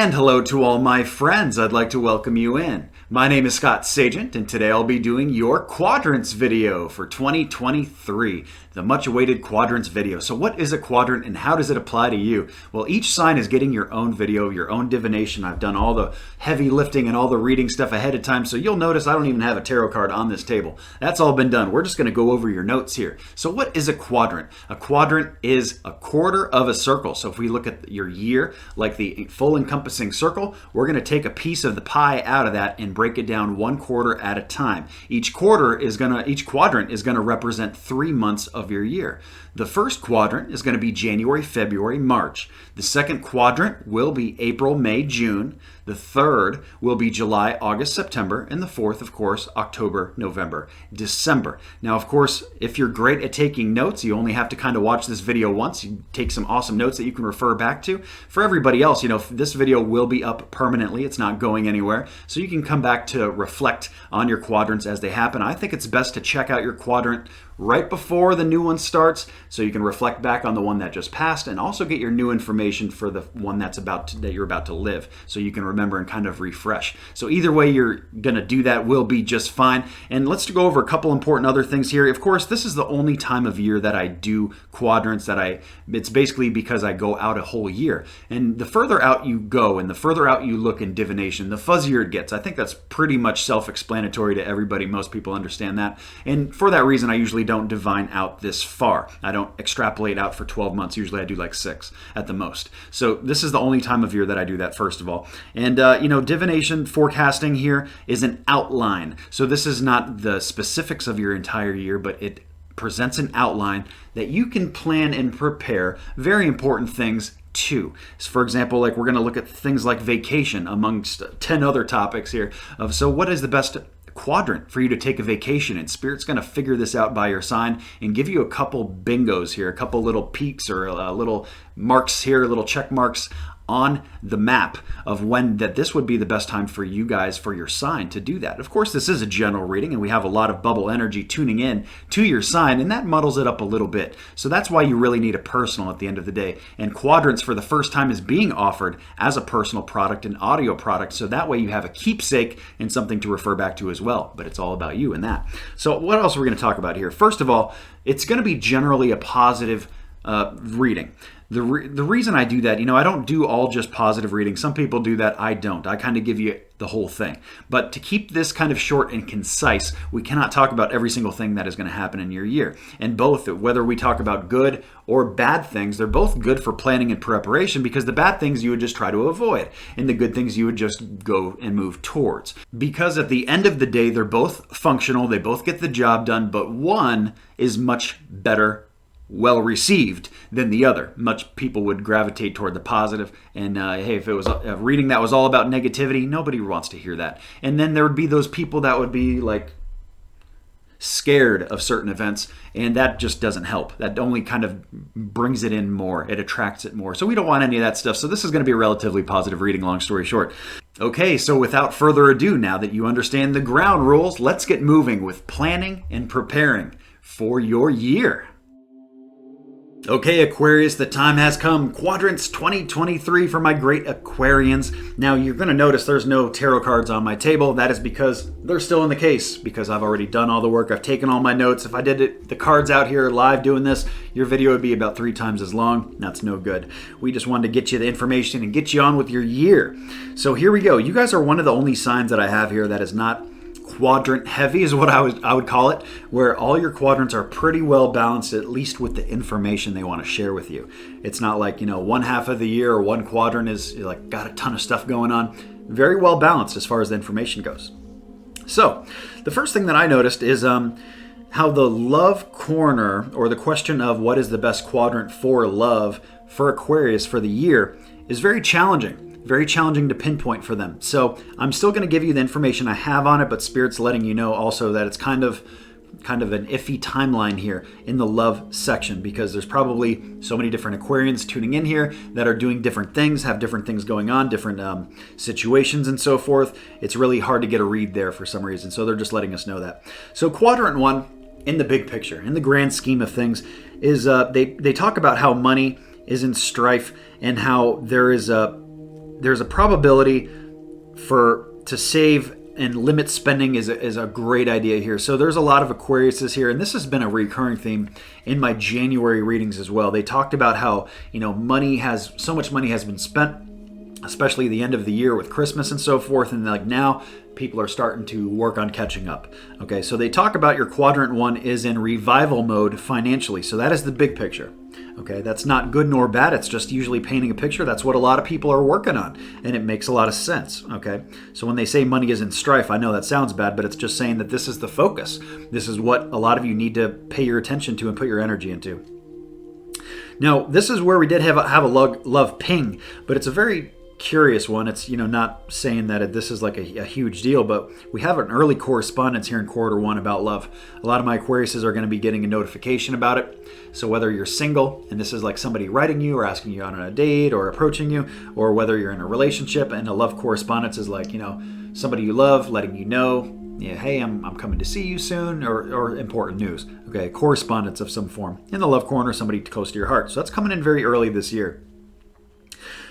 And hello to all my friends. I'd like to welcome you in. My name is Scott Sagent, and today I'll be doing your Quadrants video for 2023, the much-awaited Quadrants video. So what is a quadrant and how does it apply to you? Well, each sign is getting your own video, your own divination. I've done all the heavy lifting and all the reading stuff ahead of time, so you'll notice I don't even have a tarot card on this table. That's all been done. We're just going to go over your notes here. So what is a quadrant? A quadrant is a quarter of a circle. So if we look at your year, like the full encompassing circle, we're going to take a piece of the pie out of that and break it down one quarter at a time. Each quadrant is going to represent 3 months of your year. The first quadrant is going to be January, February, March. The second quadrant will be April, May, June. The third will be July, August, September. And the fourth, of course, October, November, December. Now, of course, if you're great at taking notes, you only have to kind of watch this video once. You take some awesome notes that you can refer back to. For everybody else, this video will be up permanently. It's not going anywhere. So you can come back to reflect on your quadrants as they happen. I think it's best to check out your quadrant right before the new one starts so you can reflect back on the one that just passed and also get your new information for the one that you're about to live so you can remember and kind of refresh. So either way you're going to do that will be just fine. And let's go over a couple important other things here. Of course, this is the only time of year that I do quadrants it's basically because I go out a whole year. And the further out you go and the further out you look in divination, the fuzzier it gets. I think that's pretty much self-explanatory to everybody. Most people understand that. And for that reason, I usually don't divine out this far. I don't extrapolate out for 12 months. Usually I do like 6 at the most. So this is the only time of year that I do that, first of all. And, divination forecasting here is an outline. So this is not the specifics of your entire year, but it presents an outline that you can plan and prepare very important things too. So for example, we're going to look at things like vacation amongst 10 other topics here. So what is the best quadrant for you to take a vacation in? Spirit's going to figure this out by your sign and give you a couple bingos here, a couple little peaks or little marks here, little check marks on the map of when this would be the best time for you guys, for your sign to do that. Of course, this is a general reading and we have a lot of bubble energy tuning in to your sign, and that muddles it up a little bit. So that's why you really need a personal at the end of the day. And quadrants for the first time is being offered as a personal product, an audio product, so that way you have a keepsake and something to refer back to as well. But it's all about you and that. So what else are we going to talk about here? First of all, it's going to be generally a positive reading. The reason I do that, I don't do all just positive readings. Some people do that. I don't. I kind of give you the whole thing. But to keep this kind of short and concise, we cannot talk about every single thing that is going to happen in your year. And both, whether we talk about good or bad things, they're both good for planning and preparation, because the bad things you would just try to avoid and the good things you would just go and move towards. Because at the end of the day, they're both functional. They both get the job done, but one is much better well received than the other. Much people would gravitate toward the positive, and hey, if it was a reading that was all about negativity, nobody wants to hear that. And then there would be those people that would be scared of certain events, and that just doesn't help. That only kind of brings it in more. It attracts it more. So we don't want any of that stuff. So this is going to be a relatively positive reading, long story short. Okay, so without further ado, now that you understand the ground rules, let's get moving with planning and preparing for your year. Okay, Aquarius, the time has come. Quadrants 2023 for my great Aquarians. Now, you're going to notice there's no tarot cards on my table. That is because they're still in the case, because I've already done all the work. I've taken all my notes. If I did the cards out here live doing this, your video would be about 3 times as long. That's no good. We just wanted to get you the information and get you on with your year. So here we go. You guys are one of the only signs that I have here that is not quadrant heavy, is what I would call it, where all your quadrants are pretty well balanced, at least with the information they want to share with you. It's not like, one half of the year or one quadrant is got a ton of stuff going on. Very well balanced as far as the information goes. So the first thing that I noticed is how the love corner, or the question of what is the best quadrant for love for Aquarius for the year, is very challenging. Very challenging to pinpoint for them. So I'm still going to give you the information I have on it, but Spirit's letting you know also that it's kind of an iffy timeline here in the love section, because there's probably so many different Aquarians tuning in here that are doing different things, have different things going on, different situations and so forth. It's really hard to get a read there for some reason. So they're just letting us know that. So quadrant 1, in the big picture, in the grand scheme of things, is they talk about how money is in strife and how there is there's a probability to save and limit spending is a great idea here. So there's a lot of Aquariuses here, and this has been a recurring theme in my January readings as well. They talked about how so much money has been spent, especially the end of the year with Christmas and so forth, and like now people are starting to work on catching up. Okay, so they talk about your quadrant 1 is in revival mode financially. So that is the big picture. Okay, that's not good nor bad. It's just usually painting a picture. That's what a lot of people are working on, and it makes a lot of sense. Okay, so when they say money is in strife, I know that sounds bad, but it's just saying that this is the focus. This is what a lot of you need to pay your attention to and put your energy into. Now, this is where we did have a love ping, but it's a very curious one. It's not saying that this is like a huge deal, but we have an early correspondence here in quarter 1 about love. A lot of my Aquariuses are going to be getting a notification about it. So whether you're single and this is like somebody writing you or asking you out on a date or approaching you, or whether you're in a relationship and a love correspondence is like somebody you love letting you know, yeah, hey, I'm coming to see you soon, or important news. Okay, correspondence of some form. In the love corner, somebody close to your heart. So that's coming in very early this year.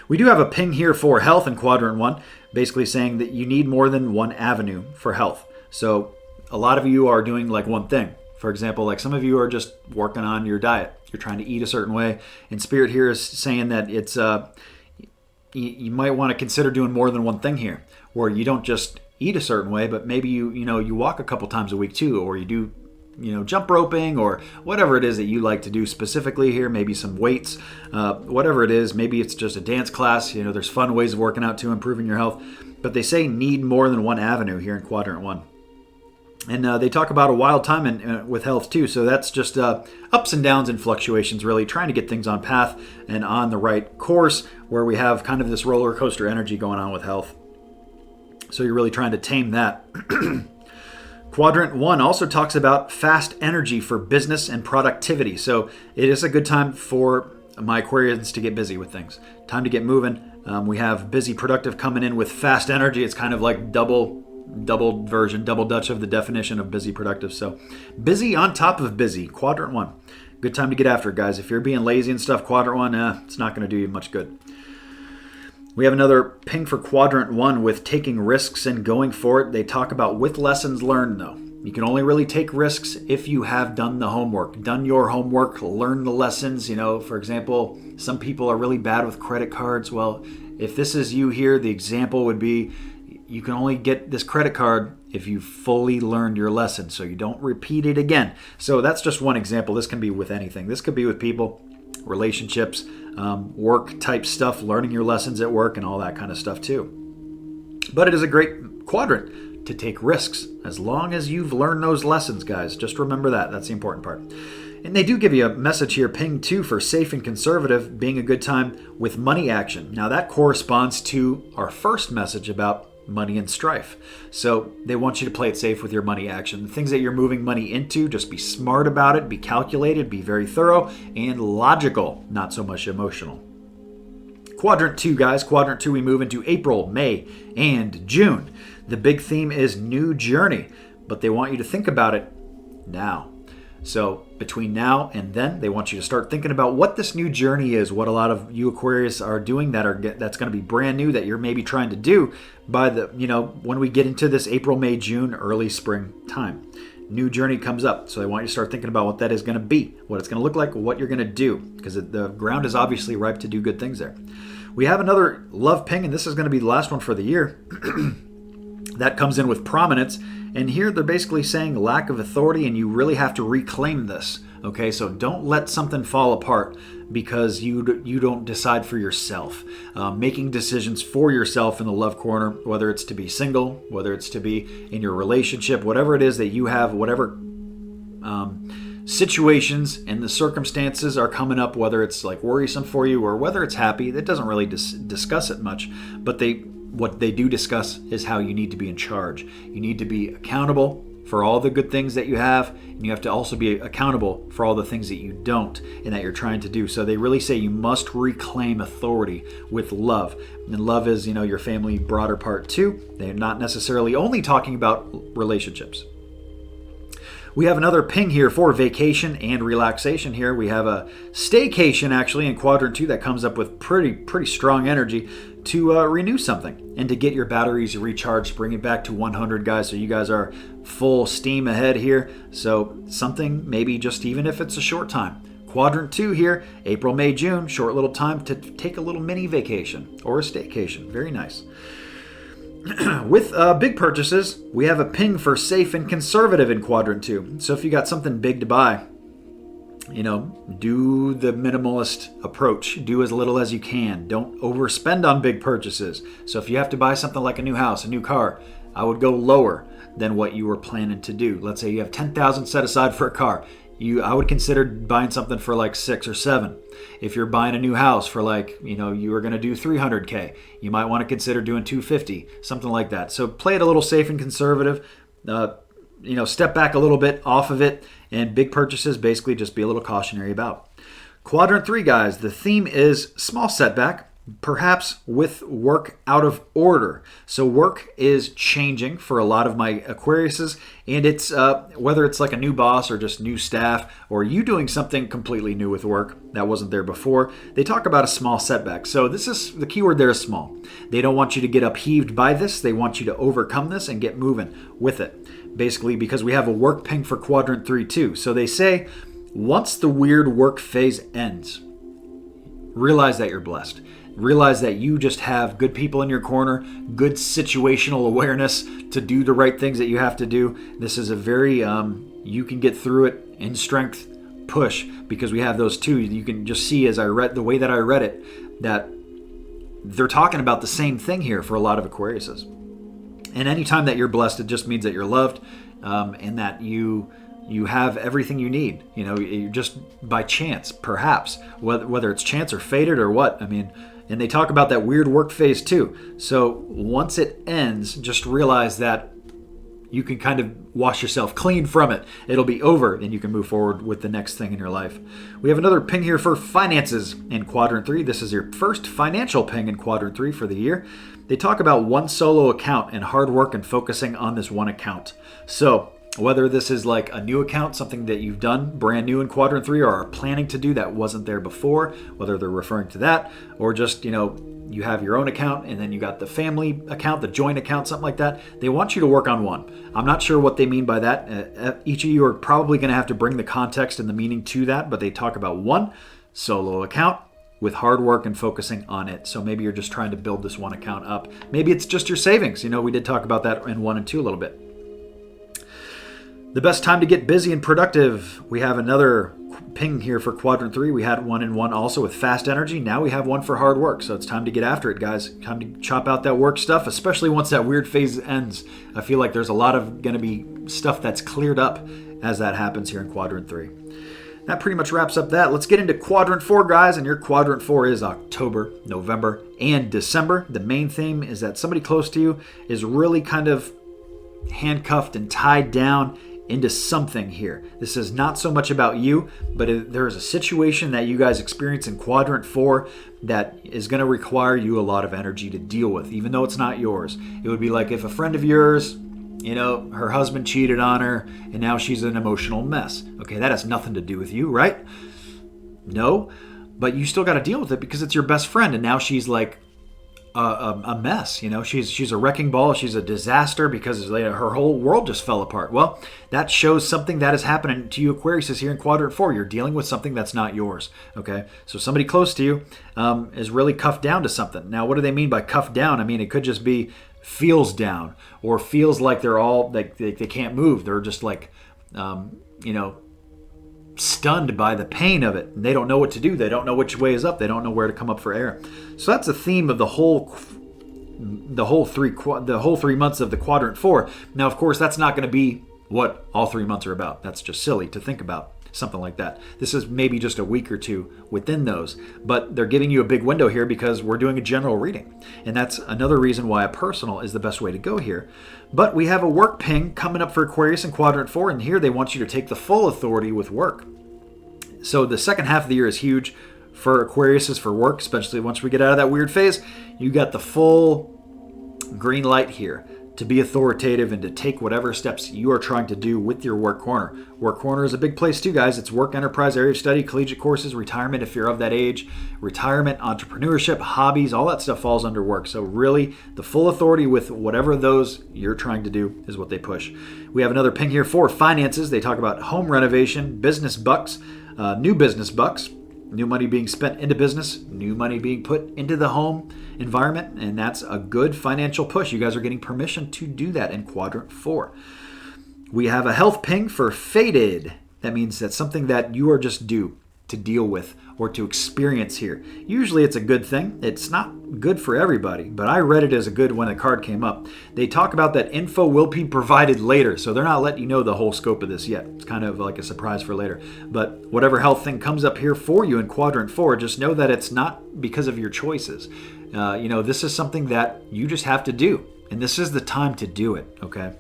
We do have a ping here for health in quadrant 1, basically saying that you need more than one avenue for health. So a lot of you are doing like one thing. For example, like some of you are just working on your diet. You're trying to eat a certain way. And Spirit here is saying that it's you might want to consider doing more than one thing here, where you don't just eat a certain way, but maybe you walk a couple times a week too, or you do jump roping or whatever it is that you like to do specifically here, maybe some weights, whatever it is. Maybe it's just a dance class. There's fun ways of working out too, improving your health. But they say need more than one avenue here in quadrant 1. And they talk about a wild time with health too. So that's just ups and downs and fluctuations, really trying to get things on path and on the right course, where we have kind of this roller coaster energy going on with health. So you're really trying to tame that. Quadrant 1 also talks about fast energy for business and productivity. So it is a good time for my Aquarians to get busy with things. Time to get moving. We have busy, productive coming in with fast energy. It's kind of like double Dutch of the definition of busy, productive. So busy on top of busy. Quadrant 1. Good time to get after it, guys. If you're being lazy and stuff, quadrant 1, it's not going to do you much good. We have another ping for quadrant 1 with taking risks and going for it. They talk about with lessons learned, though. You can only really take risks if you have done the homework, done your homework, learned the lessons. For example, some people are really bad with credit cards. Well, if this is you here, the example would be you can only get this credit card if you fully learned your lesson, so you don't repeat it again. So that's just one example. This can be with anything. This could be with people, relationships, work type stuff, learning your lessons at work and all that kind of stuff too. But it is a great quadrant to take risks as long as you've learned those lessons, guys. Just remember that. That's the important part. And they do give you a message here, ping 2, for safe and conservative being a good time with money action. Now that corresponds to our first message about money and strife. So they want you to play it safe with your money action. The things that you're moving money into, just be smart about it, be calculated, be very thorough and logical, not so much emotional. Quadrant 2, guys. Quadrant 2, we move into April, May, and June. The big theme is new journey, but they want you to think about it now. So between now and then, they want you to start thinking about what this new journey is, what a lot of you Aquarius are doing that's going to be brand new that you're maybe trying to do by when we get into this April, May, June, early spring time. New journey comes up. So they want you to start thinking about what that is going to be, what it's going to look like, what you're going to do, because the ground is obviously ripe to do good things there. We have another love ping, and this is going to be the last one for the year. That comes in with prominence. And here they're basically saying lack of authority, and you really have to reclaim this. Okay, so don't let something fall apart because you don't decide for yourself. Making decisions for yourself in the love corner, whether it's to be single, whether it's to be in your relationship, whatever it is that you have, whatever situations and the circumstances are coming up, whether it's like worrisome for you or whether it's happy, that doesn't really discuss it much, but what they do discuss is how you need to be in charge. You need to be accountable for all the good things that you have, and you have to also be accountable for all the things that you don't and that you're trying to do. So they really say you must reclaim authority with love. And love is, your family broader part too. They're not necessarily only talking about relationships. We have another ping here for vacation and relaxation here. We have a staycation actually in quadrant 2 that comes up with pretty strong energy to renew something and to get your batteries recharged, bring it back to 100, guys, so you guys are full steam ahead here. So something, maybe just even if it's a short time. Quadrant 2 here, April, May, June, short little time to take a little mini vacation or a staycation. Very nice. With big purchases, we have a ping for safe and conservative in quadrant 2. So if you got something big to buy, do the minimalist approach. Do as little as you can. Don't overspend on big purchases. So if you have to buy something like a new house, a new car, I would go lower than what you were planning to do. Let's say you have $10,000 set aside for a car. I would consider buying something for like 6 or 7. If you're buying a new house for like, you were going to do $300K, you might want to consider doing $250, something like that. So play it a little safe and conservative. Step back a little bit off of it, and big purchases basically just be a little cautionary about. Quadrant 3, guys, the theme is small setback, perhaps with work out of order. So work is changing for a lot of my Aquariuses, and it's whether it's like a new boss or just new staff, or you doing something completely new with work that wasn't there before. They talk about a small setback. So this is the keyword there is small. They don't want you to get upheaved by this. They want you to overcome this and get moving with it. Basically, because we have a work ping for quadrant 3 too. So they say once the weird work phase ends, realize that you're blessed. Realize that you just have good people in your corner, good situational awareness to do the right things that you have to do. This is a very, you can get through it in strength push, because we have those two. You can just see as I read, the way that I read it, that they're talking about the same thing here for a lot of Aquariuses. And anytime that you're blessed, it just means that you're loved, and that you have everything you need. You just by chance, perhaps, whether it's chance or fated or what. And they talk about that weird work phase too. So once it ends, just realize that you can kind of wash yourself clean from it. It'll be over, and you can move forward with the next thing in your life. We have another ping here for finances in quadrant 3. This is your first financial ping in quadrant 3 for the year. They talk about one solo account and hard work and focusing on this one account. So whether this is like a new account, something that you've done brand new in quadrant 3 or are planning to do that wasn't there before, whether they're referring to that, or just, you have your own account and then you got the family account, the joint account, something like that. They want you to work on one. I'm not sure what they mean by that. Each of you are probably going to have to bring the context and the meaning to that, but they talk about one solo account with hard work and focusing on it. So maybe you're just trying to build this one account up. Maybe it's just your savings. We did talk about that in 1 and 2 a little bit. The best time to get busy and productive. We have another ping here for quadrant 3. We had 1 and 1 also with fast energy. Now we have one for hard work. So it's time to get after it, guys. Time to chop out that work stuff, especially once that weird phase ends. I feel like there's a lot of going to be stuff that's cleared up as that happens here in quadrant 3. That pretty much wraps up that. Let's get into quadrant 4, guys. And your quadrant 4 is October, November, and December. The main theme is that somebody close to you is really kind of handcuffed and tied down into something here. This is not so much about you, but there is a situation that you guys experience in quadrant 4 that is going to require you a lot of energy to deal with, even though it's not yours. It would be like if a friend of yours, her husband cheated on her and now she's an emotional mess. Okay, that has nothing to do with you, right? No, but you still got to deal with it because it's your best friend, and now she's like a mess. She's a wrecking ball. She's a disaster because her whole world just fell apart. Well, that shows something that is happening to you, Aquarius, is here in quadrant 4. You're dealing with something that's not yours. Okay, so somebody close to you is really cuffed down to something. Now, what do they mean by cuffed down? It could just be feels down, or feels like they're all like they can't move. They're just like stunned by the pain of it, and they don't know what to do. They don't know which way is up. They don't know where to come up for air. So that's the theme of the whole 3 months of the quadrant 4. Now, of course, that's not going to be what all 3 months are about. That's just silly to think about something like that. This is maybe just a week or two within those, but they're giving you a big window here because we're doing a general reading, and that's another reason why a personal is the best way to go here. But we have a work ping coming up for Aquarius in quadrant 4, and here they want you to take the full authority with work. So the second half of the year is huge for Aquarius, for work, especially once we get out of that weird phase. You got the full green light here to be authoritative and to take whatever steps you are trying to do with your work corner. Work corner is a big place too, guys. It's work, enterprise, area of study, collegiate courses, retirement if you're of that age, retirement, entrepreneurship, hobbies, all that stuff falls under work. So really, the full authority with whatever those you're trying to do is what they push. We have another ping here for finances. They talk about home renovation, business bucks, new business bucks, new money being spent into business, new money being put into the home environment, and that's a good financial push. You guys are getting permission to do that in quadrant 4. We have a health ping for fated. That means that's something that you are just due to deal with or to experience here. Usually it's a good thing. It's not good for everybody, but I read it as a good when the card came up. They talk about that info will be provided later, so they're not letting you know the whole scope of this yet. It's kind of like a surprise for later. But whatever health thing comes up here for you in quadrant 4, just know that it's not because of your choices. This is something that you just have to do, and this is the time to do it, okay?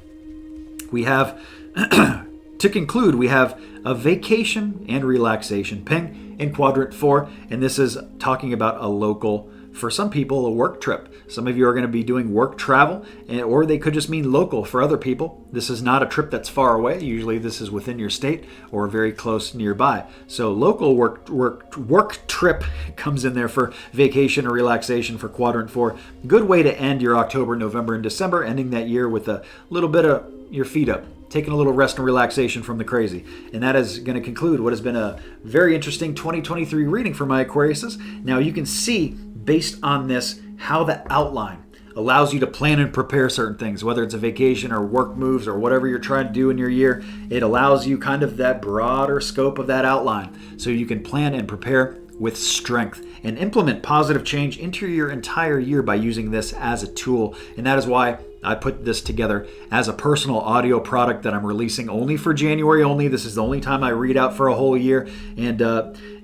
We have, to conclude, we have a vacation and relaxation ping in quadrant 4, and this is talking about a local, for some people, a work trip. Some of you are going to be doing work travel, or they could just mean local for other people. This is not a trip that's far away. Usually this is within your state or very close nearby. So local work trip comes in there for vacation or relaxation for quadrant 4. Good way to end your October, November, and December, ending that year with a little bit of your feet up, taking a little rest and relaxation from the crazy. And that is going to conclude what has been a very interesting 2023 reading for my Aquariuses. Now you can see, based on this, how the outline allows you to plan and prepare certain things, whether it's a vacation or work moves or whatever you're trying to do in your year. It allows you kind of that broader scope of that outline so you can plan and prepare with strength and implement positive change into your entire year by using this as a tool. And that is why I put this together as a personal audio product that I'm releasing only for January only. This is the only time I read out for a whole year, and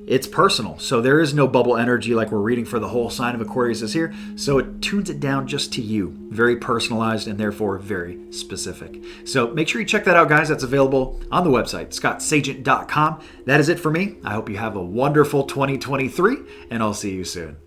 it's personal. So there is no bubble energy like we're reading for the whole sign of Aquarius is here. So it tunes it down just to you. Very personalized and therefore very specific. So make sure you check that out, guys. That's available on the website, scottsagent.com. That is it for me. I hope you have a wonderful 2023, and I'll see you soon.